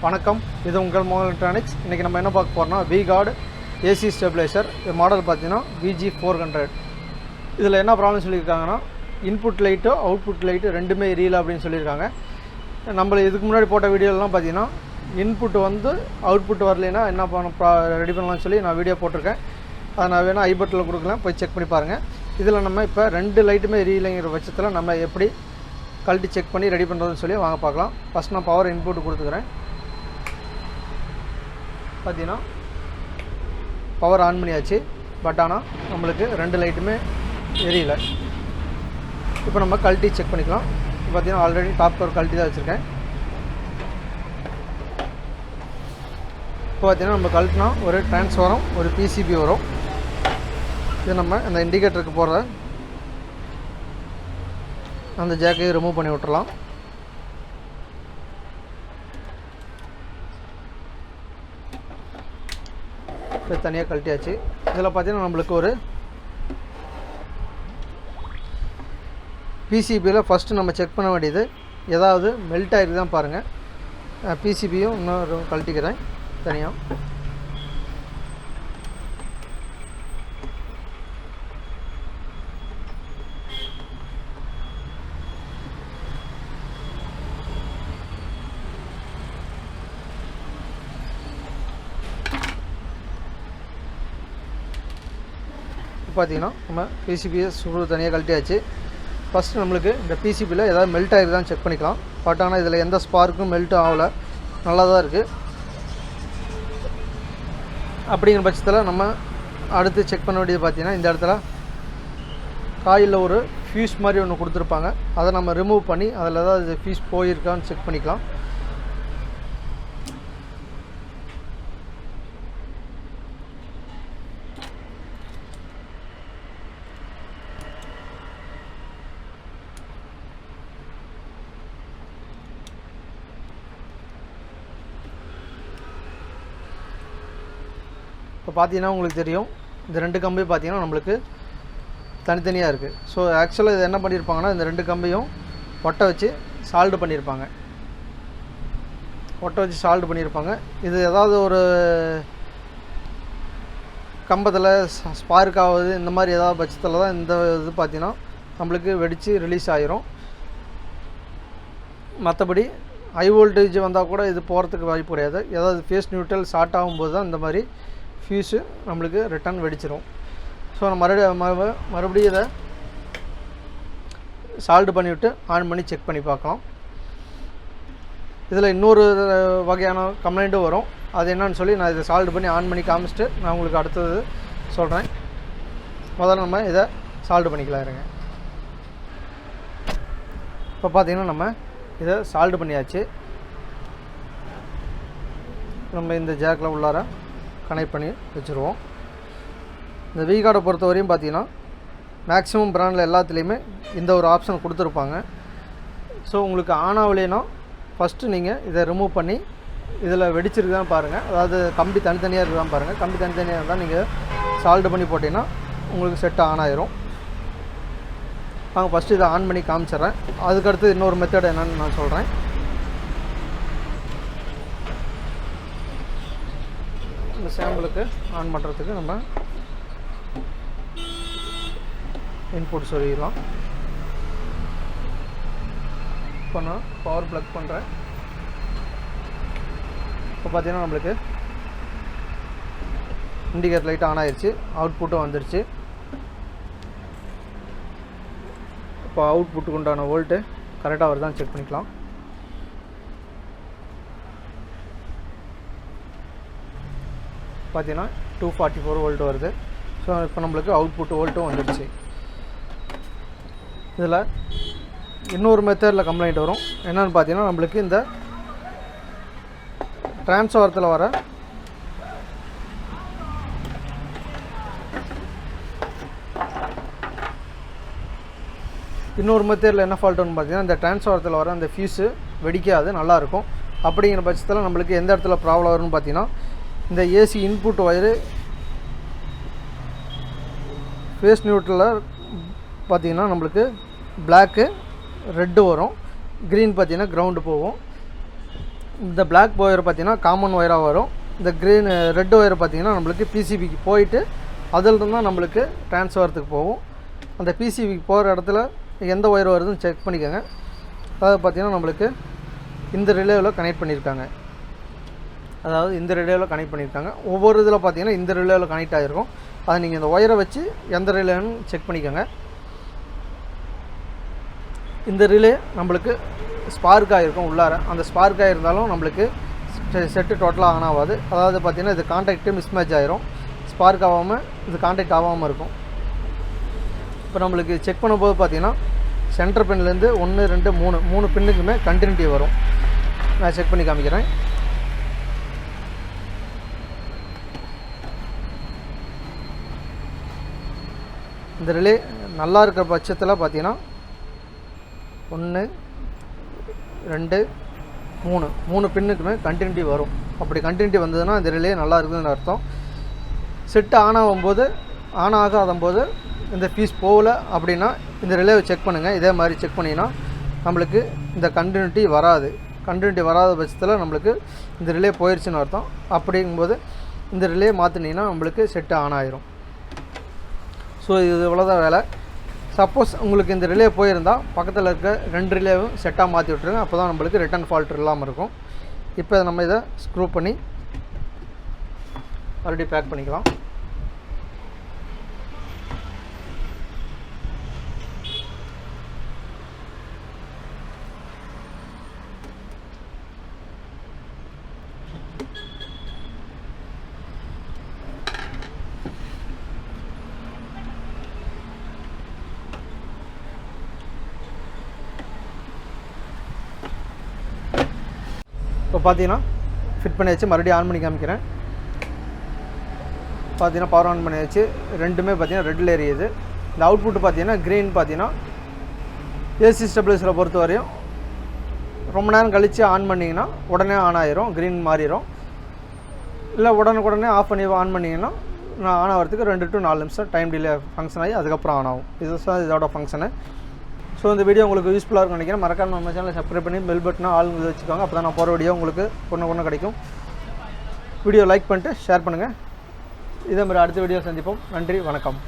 வணக்கம், இது உங்கள் mohanelectronics. இன்றைக்கி நம்ம என்ன பார்க்க போகிறோம்னா vguard ஏசி ஸ்டெபிலைசர். இது மாடல் பார்த்தீங்கன்னா VG400. இதில் என்ன ப்ராப்ளம் சொல்லியிருக்காங்கன்னா, இன்புட் லைட்டு அவுட்புட் லைட்டு ரெண்டுமே எரியல அப்படின்னு சொல்லியிருக்காங்க. நம்ம இதுக்கு முன்னாடி போட்ட வீடியோலாம் பார்த்தீங்கன்னா இன்புட் வந்து அவுட்புட் வரலைன்னா என்ன ரெடி பண்ணலாம்னு சொல்லி நான் வீடியோ போட்டிருக்கேன். அதை நான் வேணால் ஐபட்டில் கொடுக்கலாம், போய் செக் பண்ணி பாருங்கள். இதில் நம்ம இப்போ ரெண்டு லைட்டுமே எரியலைங்கிற பட்சத்தில் நம்ம எப்படி கழட்டி செக் பண்ணி ரெடி பண்ணுறதுன்னு சொல்லி வாங்க பார்க்கலாம். ஃபஸ்ட் நான் பவர் இன்புட் கொடுத்துக்கிறேன். பார்த்தீங்கன்னா பவர் ஆன் பண்ணியாச்சு, பட் ஆனால் நம்மளுக்கு ரெண்டு லைட்டுமே எரியல. இப்போ நம்ம கழட்டி செக் பண்ணிக்கலாம். இப்போ பார்த்தீங்கன்னா ஆல்ரெடி டாப் கவர் கழட்டி தான் வச்சுருக்கேன். இப்போ பார்த்தீங்கன்னா நம்ம கழட்டினா ஒரு டிரான்ஸ்ஃபாரம், ஒரு PCB வரும். இது நம்ம அந்த இண்டிகேட்டருக்கு போடுற அந்த ஜாக்கையை ரிமூவ் பண்ணி விட்டுறலாம். இப்போ தனியாக கழட்டியாச்சு. இதில் பார்த்தீங்கன்னா நம்மளுக்கு ஒரு PCBயில் ஃபஸ்ட்டு நம்ம செக் பண்ண வேண்டியது ஏதாவது மெல்ட் ஆகிருக்கு தான் பாருங்கள். PCBயும் இன்னொரு கழட்டிக்கிறேன் தனியாக. பார்த்தீங்கன்னா நம்ம PCBயை தனியாக கழட்டியாச்சு. ஃபஸ்ட்டு நம்மளுக்கு இந்த PCBயில் ஏதாவது மெல்ட் ஆகிருக்குதான் செக் பண்ணிக்கலாம். பட் ஆனால் இதில் எந்த ஸ்பார்க்கும் மெல்ட்டும் ஆகலை, நல்லா தான் இருக்குது. அப்படிங்கிற பட்சத்தில் நம்ம அடுத்து செக் பண்ண வேண்டியது பார்த்தீங்கன்னா, இந்த இடத்துல காயில் ஒரு ஃபியூஸ் மாதிரி ஒன்று கொடுத்துருப்பாங்க. அதை நம்ம ரிமூவ் பண்ணி அதில் ஏதாவது ஃபியூஸ் போயிருக்கான்னு செக் பண்ணிக்கலாம். இப்போ பார்த்தீங்கன்னா உங்களுக்கு தெரியும், இந்த ரெண்டு கம்பி பார்த்தீங்கன்னா நம்மளுக்கு தனித்தனியாக இருக்குது. ஸோ ஆக்சுவலாக இது என்ன பண்ணியிருப்பாங்கன்னா, இந்த ரெண்டு கம்பியும் ஒட்டை வச்சு சால்டு பண்ணியிருப்பாங்க. இது ஏதாவது ஒரு கம்பத்தில் ஸ்பார்க் ஆகுது, இந்த மாதிரி ஏதாவது பட்சத்தில் தான் இந்த இது பார்த்தீங்கன்னா நம்மளுக்கு வெடித்து ரிலீஸ் ஆகிரும். மற்றபடி ஹை வோல்டேஜ் வந்தால் கூட இது போகிறதுக்கு வாய்ப்பு கிடையாது. ஏதாவது ஃபேஸ் நியூட்ரல் ஷார்ட் ஆகும்போது தான் இந்த மாதிரி ஃபியூஸு நம்மளுக்கு ரிட்டர்ன் வெடிச்சிடும். ஸோ நம்ம மறுபடியும் இதை சால்டு பண்ணிவிட்டு ஆன் பண்ணி செக் பண்ணி பார்க்கலாம். இதில் இன்னொரு வகையான கம்ப்ளைண்ட்டும் வரும். அது என்னன்னு சொல்லி நான் இதை சால்டு பண்ணி ஆன் பண்ணி காமிச்சிட்டு நான் உங்களுக்கு அடுத்தது சொல்கிறேன். முதல்ல நம்ம இதை சால்டு பண்ணிக்கலாம். இருங்க. இப்போ பார்த்தீங்கன்னா நம்ம இதை சால்டு பண்ணியாச்சு. நம்ம இந்த ஜாக்கில் உள்ளார கனெக்ட் பண்ணி வச்சுருவோம். இந்த vguard பொறுத்த வரையும் பார்த்தீங்கன்னா மேக்ஸிமம் பிராண்டில் எல்லாத்துலேயுமே இந்த ஒரு ஆப்ஷன் கொடுத்துருப்பாங்க. ஸோ உங்களுக்கு ஆன் ஆகலைன்னா ஃபஸ்ட்டு நீங்கள் இதை ரிமூவ் பண்ணி இதில் வெடிச்சிருக்குதான் பாருங்கள். அதாவது கம்பி தனித்தனியாக இருக்குதான் பாருங்கள். கம்பி தனித்தனியாக இருந்தால் நீங்கள் சால்டு பண்ணி போட்டிங்கன்னா உங்களுக்கு செட் ஆன் ஆயிரும். நாங்கள் ஃபஸ்ட்டு இதை ஆன் பண்ணி காமிச்சிட்றேன். அதுக்கடுத்து இன்னொரு மெத்தட் என்னென்னு நான் சொல்கிறேன். இந்த சாம்பிளுக்கு ஆன் பண்ணுறதுக்கு நம்ம இன்புட் சொல்லிடலாம். இப்போ நான் பவர் ப்ளக் பண்ணுறேன். இப்போ பார்த்தீங்கன்னா நம்மளுக்கு இண்டிகேட்டர் லைட் ஆன் ஆயிடுச்சு, அவுட்புட்டும் வந்துடுச்சு. இப்போ அவுட்புட்டுக்கு உண்டான வோல்ட்டு கரெக்டாக வருதான்னு செக் பண்ணிக்கலாம். பார்த்தீங்கன்னா 244 வோல்ட் வருது. ஸோ இப்போ நம்மளுக்கு அவுட்புட் வோல்ட்டும் வந்துடுச்சு. இதில் இன்னொரு மெத்தடில் கம்ப்ளைண்ட் வரும். என்னென்னு பார்த்தீங்கன்னா, நம்மளுக்கு இந்த டிரான்ஸ்ஃபாரத்தில் வர இன்னொரு மெத்தடில் என்ன ஃபால்ட்டுன்னு பார்த்தீங்கன்னா, இந்த டிரான்ஸ்ஃபாரத்தில் வர அந்த ஃபியூஸு வெடிக்காது, நல்லாயிருக்கும். அப்படிங்கிற பட்சத்தில் நம்மளுக்கு எந்த இடத்துல ப்ராப்ளம் வரும்னு பார்த்தீங்கன்னா, இந்த ஏசி இன்புட் ஒயரு ஃபேஸ் நியூட்ரலில் பார்த்தீங்கன்னா நம்மளுக்கு பிளாக்கு ரெட்டு வரும், க்ரீன் பார்த்தீங்கன்னா கிரவுண்டு போகும். இந்த பிளாக் ஒயர் பார்த்திங்கன்னா காமன் ஒயராக வரும். இந்த ரெட் ஒயர் பார்த்திங்கன்னா நம்மளுக்கு பிசிபிக்கு போயிட்டு அதிலிருந்து தான் நம்மளுக்கு ட்ரான்ஸ்ஃபர்த்துக்கு போகும். அந்த பிசிபிக்கு போகிற இடத்துல எந்த ஒயர் வருதுன்னு செக் பண்ணிக்கோங்க. அதாவது பார்த்திங்கன்னா நம்மளுக்கு இந்த ரிலேவில் கனெக்ட் பண்ணியிருக்காங்க. ஒவ்வொரு இதில் பார்த்திங்கன்னா இந்த ரிலேவில் கனெக்ட் ஆகிருக்கும். அதை நீங்கள் இந்த ஒயரை வச்சு எந்த ரிலேன்னு செக் பண்ணிக்கோங்க. இந்த ரிலே நம்மளுக்கு ஸ்பார்க் ஆகிருக்கும் உள்ளார. அந்த ஸ்பார்க் ஆகிருந்தாலும் நம்மளுக்கு செட்டு டோட்டலாக ஆன் ஆகாது. அதாவது பார்த்திங்கன்னா இது கான்டாக்ட்டு மிஸ்மேட்ச் ஆகிரும். ஸ்பார்க் ஆகாமல் இது கான்டாக்ட் ஆகாமல் இருக்கும். இப்போ நம்மளுக்கு செக் பண்ணும்போது பார்த்திங்கன்னா சென்டர் பின்லேருந்து 1 2 3 பின்னுக்குமே கண்டினியூட்டி வரும். நான் செக் பண்ணி காமிக்கிறேன். இந்த ரிலே நல்லா இருக்கிற பட்சத்தில் பார்த்திங்கன்னா 1 2 3 பின்னுக்குமே கண்டினியூட்டி வரும். அப்படி கண்டினியூட்டி வந்ததுன்னா இந்த ரிலே நல்லா இருக்குதுன்னு அர்த்தம். செட்டு ஆன் ஆகாதம்போது இந்த பீஸ் போகல அப்படின்னா இந்த ரிலேவை செக் பண்ணுங்கள். இதே மாதிரி செக் பண்ணிங்கன்னா நம்மளுக்கு இந்த கண்டினியூட்டி வராது. கண்டினியூட்டி வராத பட்சத்தில் நம்மளுக்கு இந்த ரிலே போயிடுச்சுன்னு அர்த்தம். அப்படிங்கும்போது இந்த ரிலே மாற்றினீங்கன்னா நம்மளுக்கு செட்டு ஆன் ஆகிரும். ஸோ இது இவ்வளோதான் வேலை. சப்போஸ் உங்களுக்கு இந்த ரிலே போயிருந்தால் பக்கத்தில் இருக்க 2 ரிலேவும் செட்டாக மாற்றி விட்ருங்க. அப்போ தான் நம்மளுக்கு ரிட்டன் ஃபால்ட் இல்லாமல் இருக்கும். இப்போ நம்ம இதை ஸ்க்ரூ பண்ணி மறுபடியும் பேக் பண்ணிக்கலாம். இப்போ பார்த்தீங்கன்னா ஃபிட் பண்ணியாச்சு. மறுபடியும் ஆன் பண்ணி காமிக்கிறேன். பார்த்தீங்கன்னா பவர் ஆன் பண்ணியாச்சு. ரெண்டுமே பார்த்தீங்கன்னா ரெட்டில் எரியுது. இந்த அவுட்புட் பார்த்தீங்கன்னா க்ரீன். பார்த்தீங்கன்னா ஏசி ஸ்டெபிலைசரை பொறுத்த வரையும் ரொம்ப நேரம் கழித்து ஆன் பண்ணிங்கன்னா உடனே ஆன் ஆகிரும், க்ரீன் மாறிடும். இல்லை உடனே ஆஃப் பண்ணி ஆன் பண்ணிங்கன்னா ஆன் ஆகிறதுக்கு 2 to 4 நிமிஷம் டைம் டிலே ஃபங்க்ஷன் ஆகி அதுக்கப்புறம் ஆன் ஆகும். இதுதான் இதோட ஃபங்க்ஷனு. ஸோ இந்த வீடியோ உங்களுக்கு யூஸ்ஃபுல்லாக இருக்கும்னு நினைக்கிறேன். மறக்காம நம்ம சேனலை சப்ஸ்கிரைப் பண்ணி பெல் பட்டனை ஆல் வச்சுக்கோங்க. அப்போ தான் நான் போகிற வீடியோ உங்களுக்கு ஒன்று கிடைக்கும். வீடியோ லைக் பண்ணிட்டு ஷேர் பண்ணுங்கள். இதே மாதிரி அடுத்த வீடியோ சந்திப்போம். நன்றி, வணக்கம்.